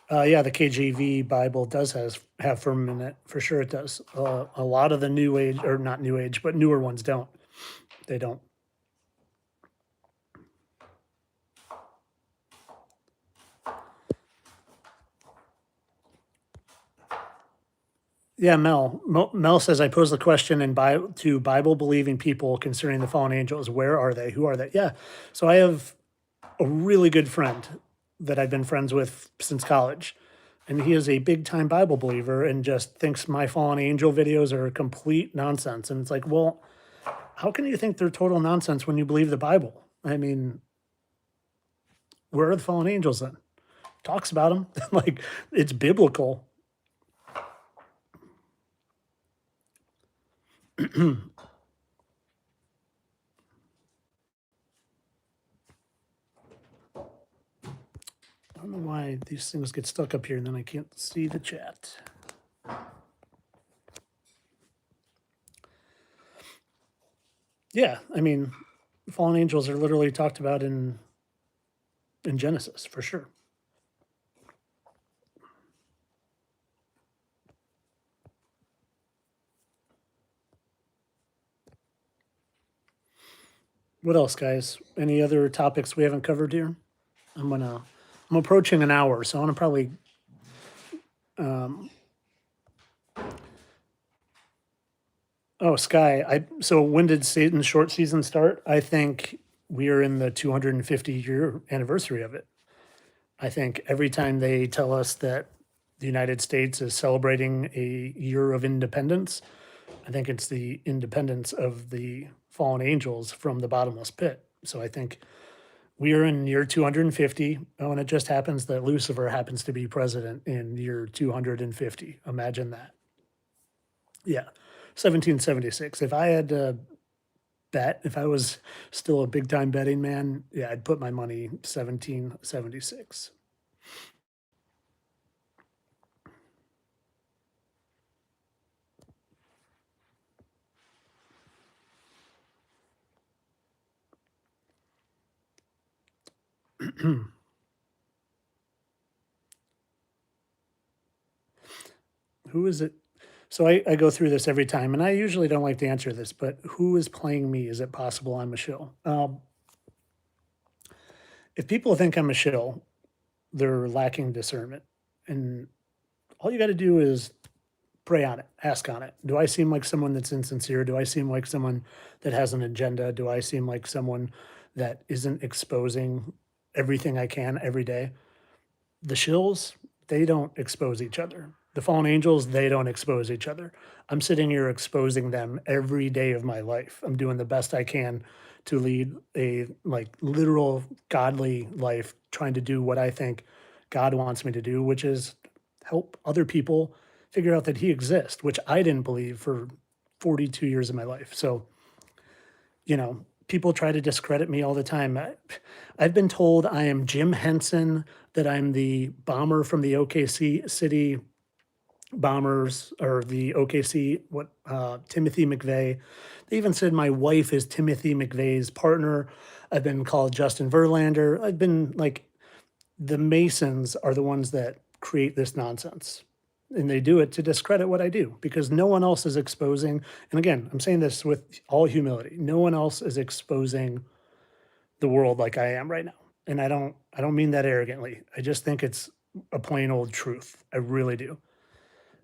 Yeah, the KJV Bible does have firmament in it for sure. It does. A lot of the new age, or not new age, but newer ones don't. They don't. Yeah, Mel says I pose the question to Bible believing people concerning the fallen angels. Where are they? Who are they? Yeah. So I have a really good friend that I've been friends with since college. And he is a big time Bible believer and just thinks my fallen angel videos are complete nonsense. And it's like, well, how can you think they're total nonsense when you believe the Bible? I mean, where are the fallen angels then? Talks about them. Like, it's biblical. I don't know why these things get stuck up here and then I can't see the chat. Yeah, I mean, fallen angels are literally talked about in Genesis for sure. What else, guys? Any other topics we haven't covered here? I'm approaching an hour, so I want to probably. Um, oh, Sky. So when did Satan's short season start? I think we are in the 250-year anniversary of it. I think every time they tell us that the United States is celebrating a year of independence, I think it's the independence of the fallen angels from the bottomless pit. So I think we are in year 250. Oh, and it just happens that Lucifer happens to be president in year 250. Imagine that. Yeah. 1776. If I had to bet, if I was still a big time betting man, yeah, I'd put my money 1776. Who is it? So I go through this every time, and I usually don't like to answer this, but who is playing me? Is it possible I'm a shill? If people think I'm a shill, they're lacking discernment. And all you got to do is pray on it, ask on it. Do I seem like someone that's insincere? Do I seem like someone that has an agenda? Do I seem like someone that isn't exposing everything I can every day? The shills, they don't expose each other. The fallen angels, they don't expose each other. I'm sitting here exposing them every day of my life. I'm doing the best I can to lead a like literal godly life, trying to do what I think God wants me to do, which is help other people figure out that he exists, which I didn't believe for 42 years of my life. So, people try to discredit me all the time. I've been told I am Jim Henson, that I'm the bomber from the OKC City Bombers or the OKC, Timothy McVeigh. They even said my wife is Timothy McVeigh's partner. I've been called Justin Verlander. I've been like, the Masons are the ones that create this nonsense. And they do it to discredit what I do because no one else is exposing. And again, I'm saying this with all humility. No one else is exposing the world like I am right now. And I don't mean that arrogantly. I just think it's a plain old truth. I really do.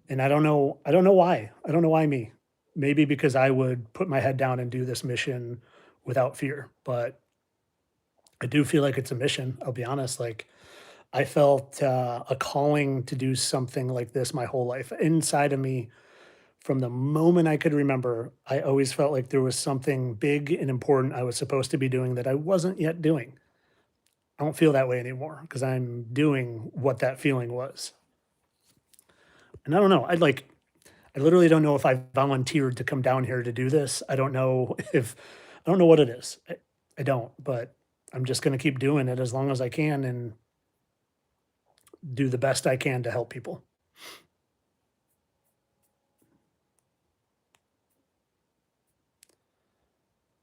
And I don't know why. I don't know why me. Maybe because I would put my head down and do this mission without fear. But I do feel like it's a mission. I'll be honest. Like I felt a calling to do something like this my whole life. Inside of me, from the moment I could remember, I always felt like there was something big and important I was supposed to be doing that I wasn't yet doing. I don't feel that way anymore because I'm doing what that feeling was. And I don't know. I literally don't know if I volunteered to come down here to do this. I don't know if, I don't know what it is. I don't, but I'm just going to keep doing it as long as I can. And do the best I can to help people.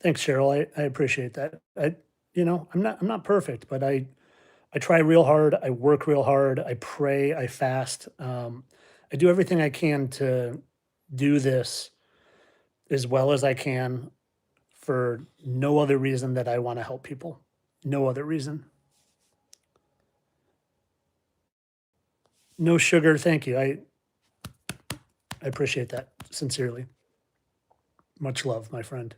Thanks, Cheryl. I appreciate that. I'm not perfect, but I try real hard. I work real hard. I pray. I fast. I do everything I can to do this as well as I can for no other reason that I want to help people. No other reason. No sugar. Thank you. I appreciate that sincerely. Much love, my friend.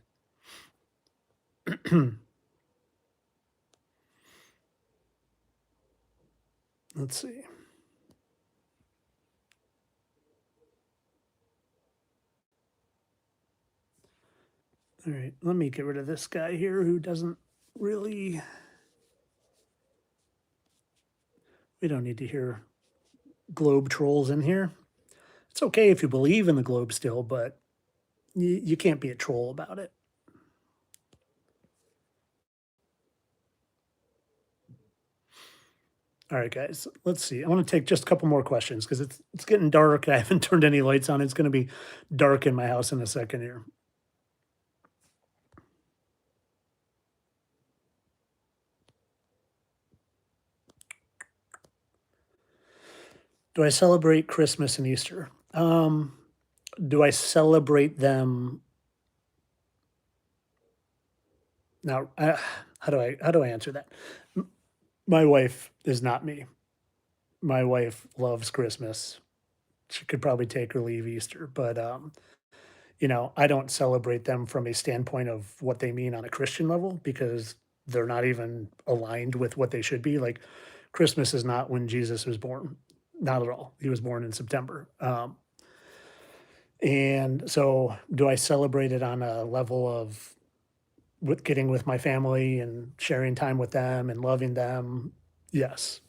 Let's see. All right, let me get rid of this guy here who doesn't really. We don't need to hear globe trolls in here. It's okay if you believe in the globe still, but you can't be a troll about it. All right, guys, let's see. I want to take just a couple more questions because it's getting dark. I haven't turned any lights on. It's going to be dark in my house in a second here. Do I celebrate Christmas and Easter? Do I celebrate them now? How do I answer that? My wife is not me. My wife loves Christmas. She could probably take or leave Easter, but I don't celebrate them from a standpoint of what they mean on a Christian level because they're not even aligned with what they should be. Like Christmas is not when Jesus was born, not at all. He was born in September. And so, do I celebrate it on a level of with getting with my family and sharing time with them and loving them? Yes.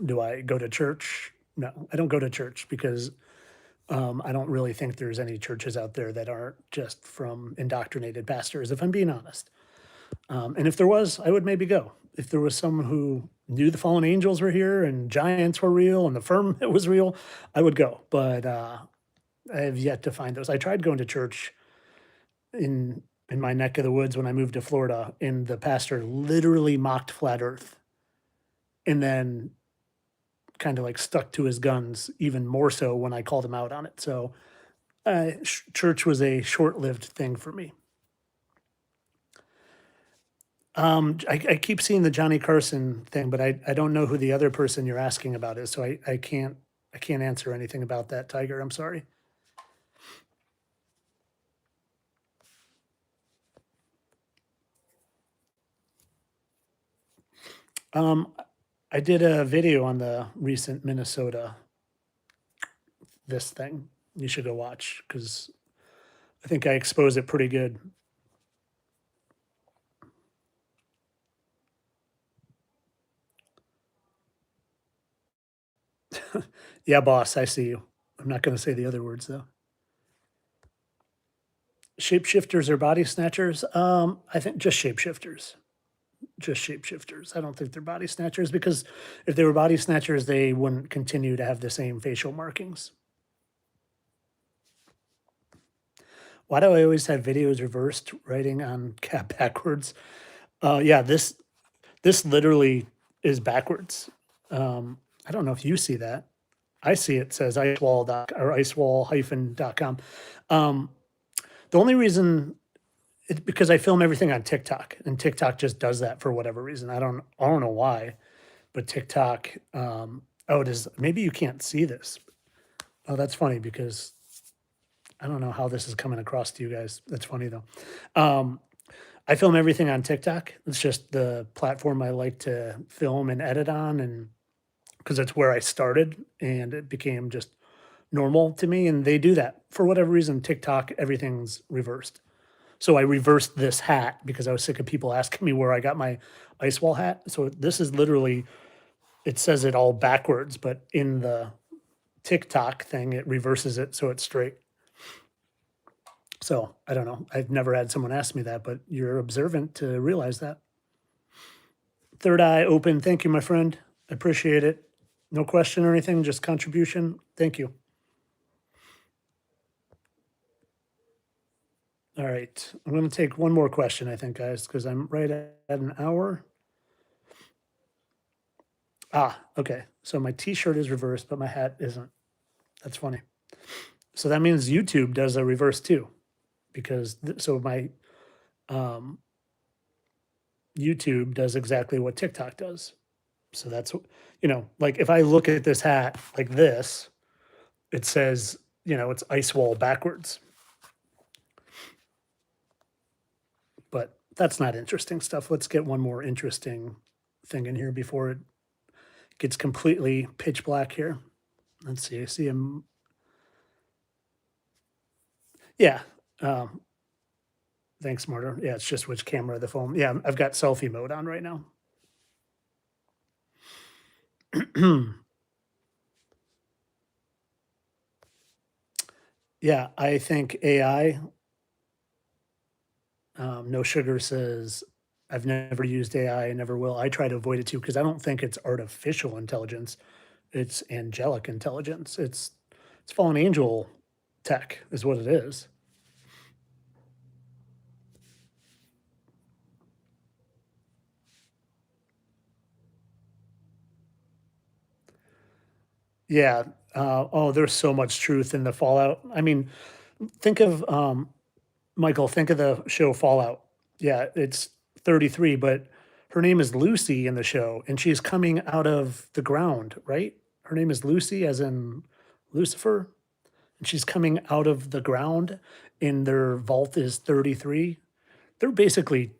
Do I go to church? No, I don't go to church because I don't really think there's any churches out there that aren't just from indoctrinated pastors, if I'm being honest. And if there was, I would maybe go. If there was someone who knew the fallen angels were here and giants were real and the firmament was real, I would go. But I have yet to find those. I tried going to church in in my neck of the woods when I moved to Florida, and the pastor literally mocked flat Earth, and then kind of like stuck to his guns even more so when I called him out on it. So church was a short-lived thing for me. I keep seeing the Johnny Carson thing, but I don't know who the other person you're asking about is, so I can't answer anything about that, Tiger. I'm sorry. Um, I did a video on the recent Minnesota this thing. You should go watch because I think I expose it pretty good. Yeah, boss, I see you. I'm not going to say the other words though. Shapeshifters or body snatchers? I think just shapeshifters. Just shapeshifters. I don't think they're body snatchers because if they were body snatchers, they wouldn't continue to have the same facial markings. Why do I always have videos reversed writing on cat backwards? Yeah, this literally is backwards. I don't know if you see that. I see it says icewall doc or icewall-.com. The only reason it's because I film everything on TikTok, and TikTok just does that for whatever reason. I don't know why, but TikTok. Oh, it is. Maybe you can't see this. Oh, that's funny because I don't know how this is coming across to you guys. That's funny though. Um, I film everything on TikTok. It's just the platform I like to film and edit on, and because it's where I started, and it became just normal to me. And they do that for whatever reason. TikTok, everything's reversed. So I reversed this hat because I was sick of people asking me where I got my ice wall hat. So this is literally, it says it all backwards, but in the TikTok thing, it reverses it so it's straight. So I don't know. I've never had someone ask me that, but you're observant to realize that. Third eye open. Thank you, my friend. I appreciate it. No question or anything, just contribution? Thank you. All right. I'm going to take one more question, I think, guys, because I'm right at an hour. Okay. So my t-shirt is reversed, but my hat isn't. That's funny. So that means YouTube does a reverse too, because so my um, YouTube does exactly what TikTok does. So that's, like if I look at this hat like this, it says, it's ice wall backwards, but that's not interesting stuff. Let's get one more interesting thing in here before it gets completely pitch black here. Let's see. I see him. Yeah. Um, thanks, Martyr. Yeah, it's just which camera the phone. Yeah, I've got selfie mode on right now. Yeah, I think AI, No Sugar says, I've never used AI, I never will. I try to avoid it too because I don't think it's artificial intelligence. It's angelic intelligence. It's fallen angel tech is what it is. Yeah. Oh, there's so much truth in the Fallout. I mean, think of Michael. Think of the show Fallout. Yeah, it's 33, but her name is Lucy in the show, and she's coming out of the ground. Right? Her name is Lucy, as in Lucifer, and she's coming out of the ground. And their vault is 33. They're basically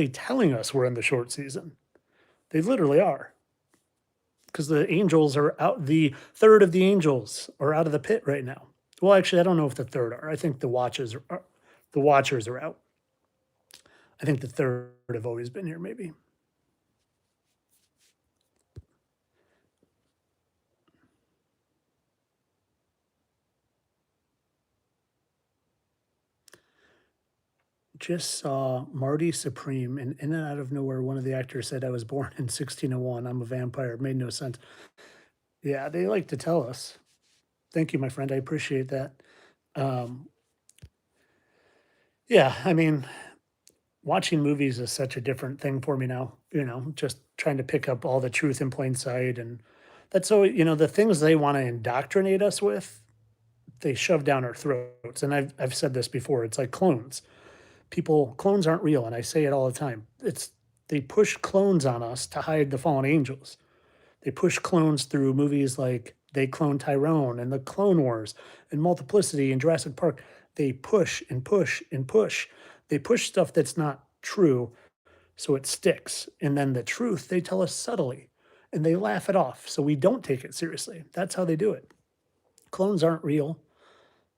telling us we're in the short season. They literally are. Because the angels are out. The third of the angels are out of the pit right now. Well, actually, I don't know if the third are. I think the Watchers are out. I think the third have always been here. Maybe just saw Marty Supreme, and in and out of nowhere, one of the actors said, "I was born in 1601. I'm a vampire." It made no sense. Yeah, they like to tell us. Thank you, my friend. I appreciate that. Um, yeah, I mean, watching movies is such a different thing for me now, just trying to pick up all the truth in plain sight. And that's so, the things they want to indoctrinate us with, they shove down our throats. And I've said this before, it's like clones. Clones aren't real. And I say it all the time. They push clones on us to hide the fallen angels. They push clones through movies like They Clone Tyrone and the Clone Wars and Multiplicity and Jurassic Park. They push and push and push. They push stuff that's not true so it sticks. And then the truth they tell us subtly and they laugh it off so we don't take it seriously. That's how they do it. Clones aren't real.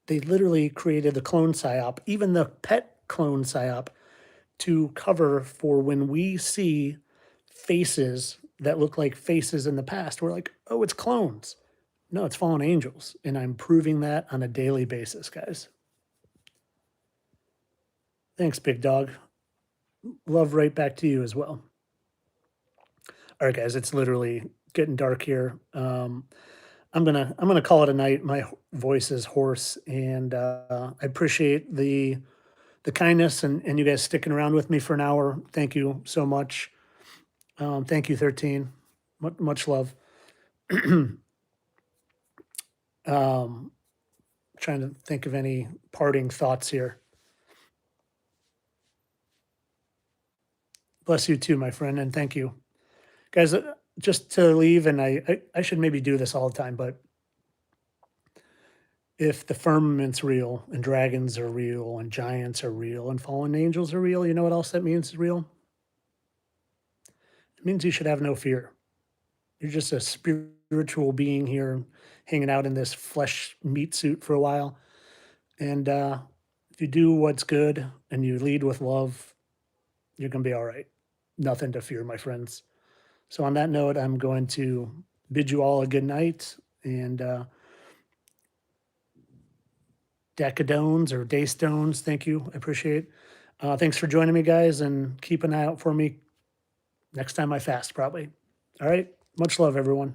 They literally created the clone psyop, even the pet clone psyop, to cover for when we see faces that look like faces in the past. We're like, oh, it's clones. No, it's fallen angels. And I'm proving that on a daily basis, guys. Thanks, big dog. Love right back to you as well. All right, guys, it's literally getting dark here. I'm gonna call it a night. My voice is hoarse, and I appreciate the kindness and you guys sticking around with me for an hour. Thank you so much. Thank you, 13. Much love. um, Trying to think of any parting thoughts here. Bless you too, my friend, and thank you, guys. Just to leave, and I should maybe do this all the time, but if the firmament's real and dragons are real and giants are real and fallen angels are real, you know what else that means is real? It means you should have no fear. You're just a spiritual being here hanging out in this flesh meat suit for a while. And if you do what's good and you lead with love, you're going to be all right. Nothing to fear, my friends. So, on that note, I'm going to bid you all a good night and decadones or day stones. Thank you. I appreciate it. Thanks for joining me, guys, and keep an eye out for me next time I fast, probably. All right. Much love, everyone.